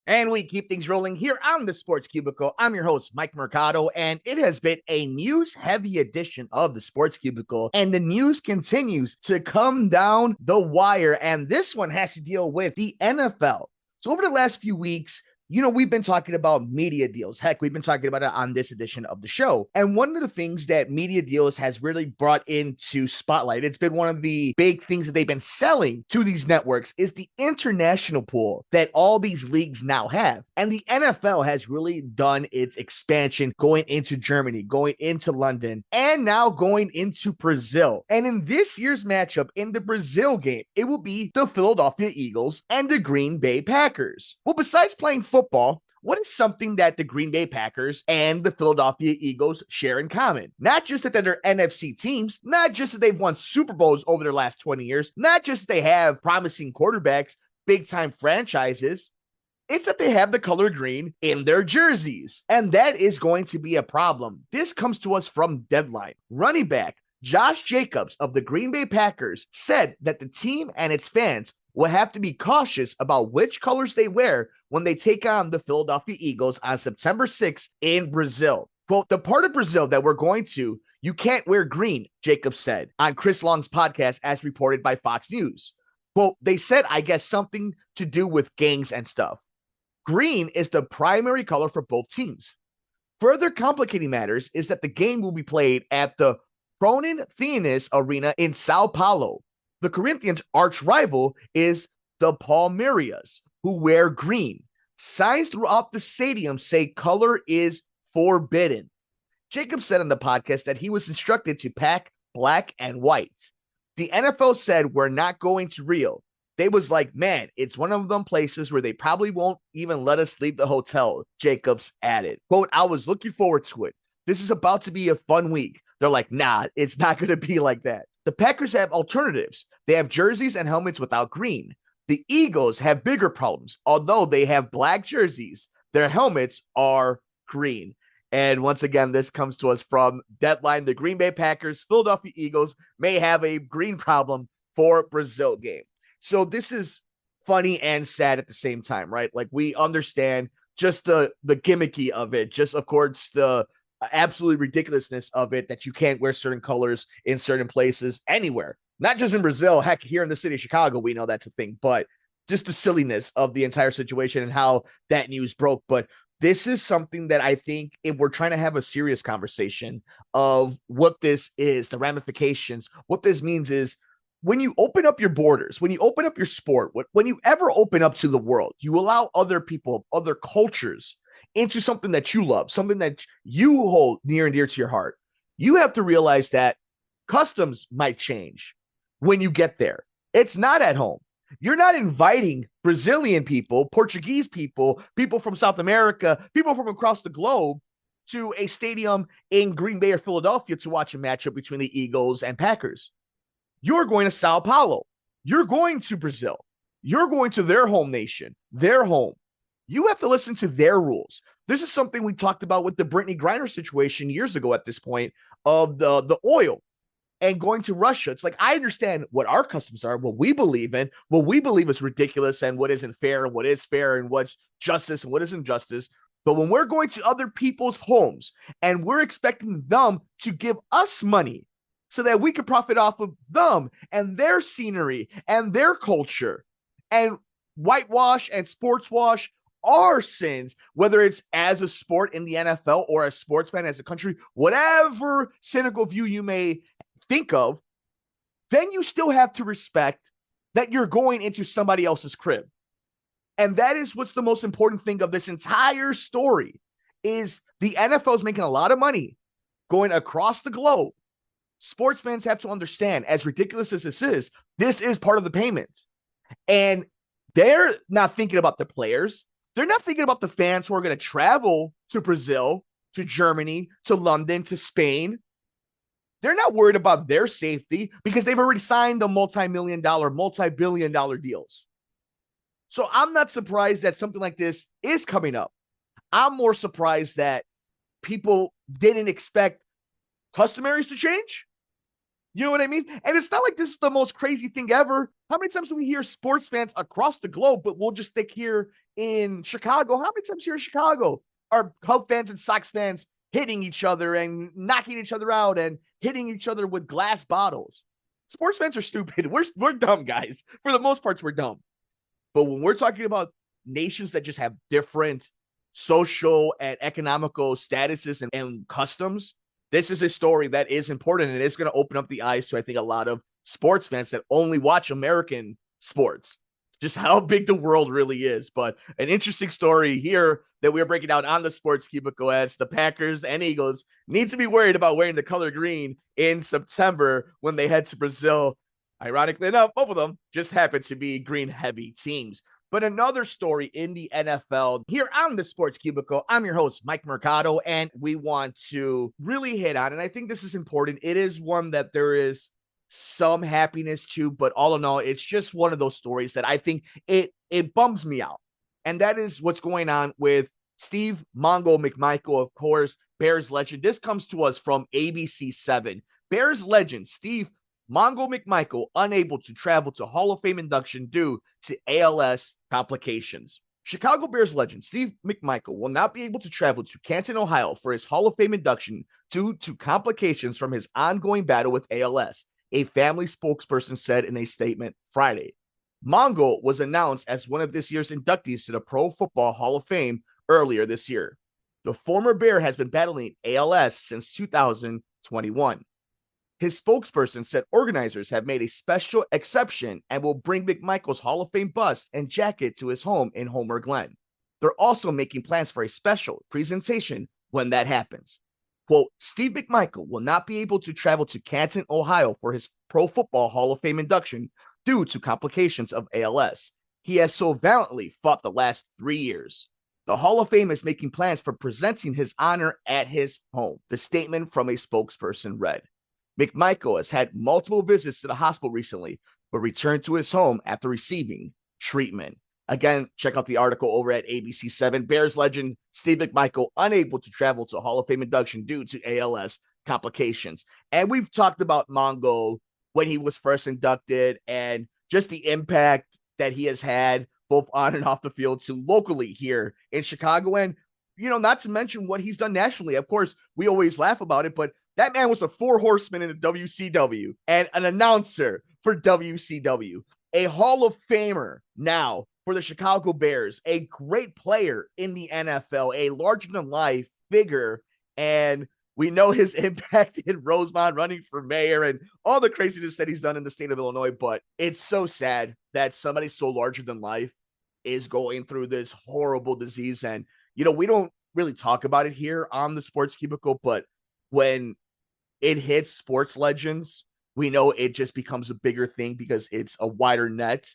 And we keep things rolling here on the Sports Cubicle. I'm your host, Mike Mercado, and it has been a news-heavy edition of the Sports Cubicle, and the news continues to come down the wire, and this one has to deal with the NFL. So over the last few weeks, we've been talking about media deals. Heck, we've been talking about it on this edition of the show. And one of the things that media deals has really brought into spotlight, it's been one of the big things that they've been selling to these networks, is the international pool that all these leagues now have. And the NFL has really done its expansion going into Germany, going into London, and now going into Brazil. And in this year's matchup in the Brazil game, it will be the Philadelphia Eagles and the Green Bay Packers. Well, besides playing football, what is something that the Green Bay Packers and the Philadelphia Eagles share in common? Not just that they're NFC teams, not just that they've won Super Bowls over their last 20 years, not just that they have promising quarterbacks, big-time franchises. It's that they have the color green in their jerseys, and that is going to be a problem. This comes to us from Deadline. Running back Josh Jacobs of the Green Bay Packers said that the team and its fans will have to be cautious about which colors they wear when they take on the Philadelphia Eagles on September 6th in Brazil. Quote, the part of Brazil that we're going to, you can't wear green, Jacobs said on Chris Long's podcast as reported by Fox News. Quote, they said, I guess something to do with gangs and stuff. Green is the primary color for both teams. Further complicating matters is that the game will be played at the Cronin Theanis Arena in Sao Paulo. The Corinthians' arch rival is the Palmeiras, who wear green. Signs throughout the stadium say color is forbidden. Jacob said on the podcast that he was instructed to pack black and white. The NFL said, we're not going to Rio. They was like, man, it's one of them places where they probably won't even let us leave the hotel, Jacobs added. Quote, I was looking forward to it. This is about to be a fun week. They're like, nah, it's not going to be like that. The Packers have alternatives. They have jerseys and helmets without green. The Eagles have bigger problems. Although they have black jerseys, their helmets are green. And once again, this comes to us from Deadline. The Green Bay Packers, Philadelphia Eagles may have a green problem for Brazil game. So this is funny and sad at the same time, right? Like, we understand just the gimmicky of it, just, of course, the absolute ridiculousness of it, that you can't wear certain colors in certain places anywhere, not just in Brazil. Heck, here in the city of Chicago, we know that's a thing, but just the silliness of the entire situation and how that news broke. But this is something that I think, if we're trying to have a serious conversation of what this is, the ramifications, what this means is, when you open up your borders, when you open up your sport, when you ever open up to the world, you allow other people, other cultures into something that you love, something that you hold near and dear to your heart. You have to realize that customs might change when you get there. It's not at home. You're not inviting Brazilian people, Portuguese people, people from South America, people from across the globe to a stadium in Green Bay or Philadelphia to watch a matchup between the Eagles and Packers. You're going to Sao Paulo. You're going to Brazil. You're going to their home nation, their home. You have to listen to their rules. This is something we talked about with the Brittany Griner situation years ago at this point, of the oil and going to Russia. It's like, I understand what our customs are, what we believe in, what we believe is ridiculous and what isn't fair and what is fair and what's justice and what isn't justice. But when we're going to other people's homes and we're expecting them to give us money so that we can profit off of them and their scenery and their culture, and whitewash and sports wash our sins, whether it's as a sport in the NFL or a sports fan as a country, whatever cynical view you may think of, then you still have to respect that you're going into somebody else's crib. And that is what's the most important thing of this entire story, is the NFL is making a lot of money going across the globe. Sports fans have to understand, as ridiculous as this is part of the payment. And they're not thinking about the players. They're not thinking about the fans who are going to travel to Brazil, to Germany, to London, to Spain. They're not worried about their safety because they've already signed the multi-billion dollar deals. So I'm not surprised that something like this is coming up. I'm more surprised that people didn't expect customaries to change. You know what I mean? And it's not like this is the most crazy thing ever. How many times do we hear sports fans across the globe, but we'll just stick here in Chicago? How many times here in Chicago are Cub fans and Sox fans hitting each other and knocking each other out and hitting each other with glass bottles? Sports fans are stupid. We're dumb, guys. For the most part, we're dumb. But when we're talking about nations that just have different social and economical statuses and customs, this is a story that is important, and it's going to open up the eyes to, I think, a lot of sports fans that only watch American sports, just how big the world really is. But an interesting story here that we're breaking down on the Sports Cubicle, as the Packers and Eagles need to be worried about wearing the color green in September when they head to Brazil. Ironically enough, both of them just happen to be green heavy teams. But another story in the NFL here on the Sports Cubicle. I'm your host, Mike Mercado, and we want to really hit on, and I think this is important. It is one that there is some happiness to, but all in all, it's just one of those stories that I think it bums me out. And that is what's going on with Steve Mongo McMichael, of course, Bears legend. This comes to us from ABC 7. Bears legend Steve Mongo McMichael unable to travel to Hall of Fame induction due to ALS complications. Chicago Bears legend Steve McMichael will not be able to travel to Canton, Ohio for his Hall of Fame induction due to complications from his ongoing battle with ALS, a family spokesperson said in a statement Friday. Mongo was announced as one of this year's inductees to the Pro Football Hall of Fame earlier this year. The former Bear has been battling ALS since 2021. His spokesperson said organizers have made a special exception and will bring McMichael's Hall of Fame bust and jacket to his home in Homer Glen. They're also making plans for a special presentation when that happens. Quote, Steve McMichael will not be able to travel to Canton, Ohio for his Pro Football Hall of Fame induction due to complications of ALS. He has so valiantly fought the last 3 years. The Hall of Fame is making plans for presenting his honor at his home, the statement from a spokesperson read. McMichael has had multiple visits to the hospital recently, but returned to his home after receiving treatment. Again, check out the article over at ABC 7. Bears legend Steve McMichael unable to travel to Hall of Fame induction due to ALS complications. And we've talked about Mongo when he was first inducted and just the impact that he has had both on and off the field to locally here in Chicago. And, you know, not to mention what he's done nationally. Of course, we always laugh about it, but that man was a 4 horseman in the WCW and an announcer for WCW, a Hall of Famer now for the Chicago Bears, a great player in the NFL, a larger-than-life figure, and we know his impact in Rosemont, running for mayor, and all the craziness that he's done in the state of Illinois, but it's so sad that somebody so larger than life is going through this horrible disease, and, you know, we don't really talk about it here on the Sports Cubicle, but when it hits sports legends, we know it just becomes a bigger thing because it's a wider net.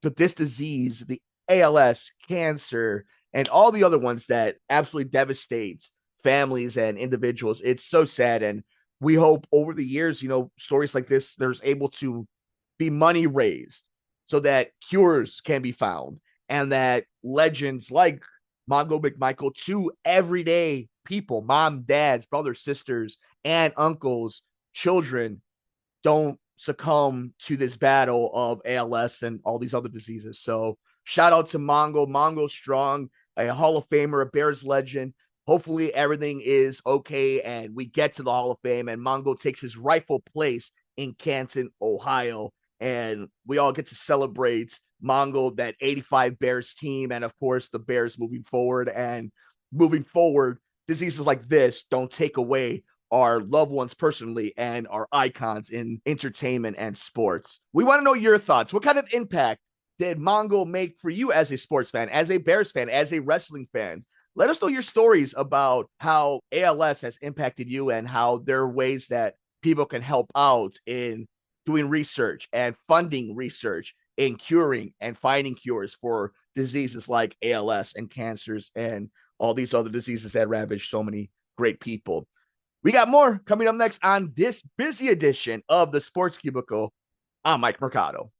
But this disease, the ALS, cancer, and all the other ones that absolutely devastate families and individuals, it's so sad. And we hope over the years, you know, stories like this, there's able to be money raised so that cures can be found and that legends like Mongo McMichael to everyday people, mom, dads, brothers, sisters, and uncles, children, don't succumb to this battle of ALS and all these other diseases. So shout out to Mongo. Mongo strong, a Hall of Famer, a Bears legend. Hopefully everything is okay and we get to the Hall of Fame and Mongo takes his rightful place in Canton, Ohio. And we all get to celebrate Mongo, that 85 Bears team, and of course the Bears moving forward. And moving forward, diseases like this don't take away our loved ones personally and our icons in entertainment and sports. We want to know your thoughts. What kind of impact did Mongo make for you as a sports fan, as a Bears fan, as a wrestling fan? Let us know your stories about how ALS has impacted you and how there are ways that people can help out in doing research and funding research in curing and finding cures for diseases like ALS and cancers and all these other diseases that ravage so many great people. We got more coming up next on this busy edition of the Sports Cubicle. I'm Mike Mercado.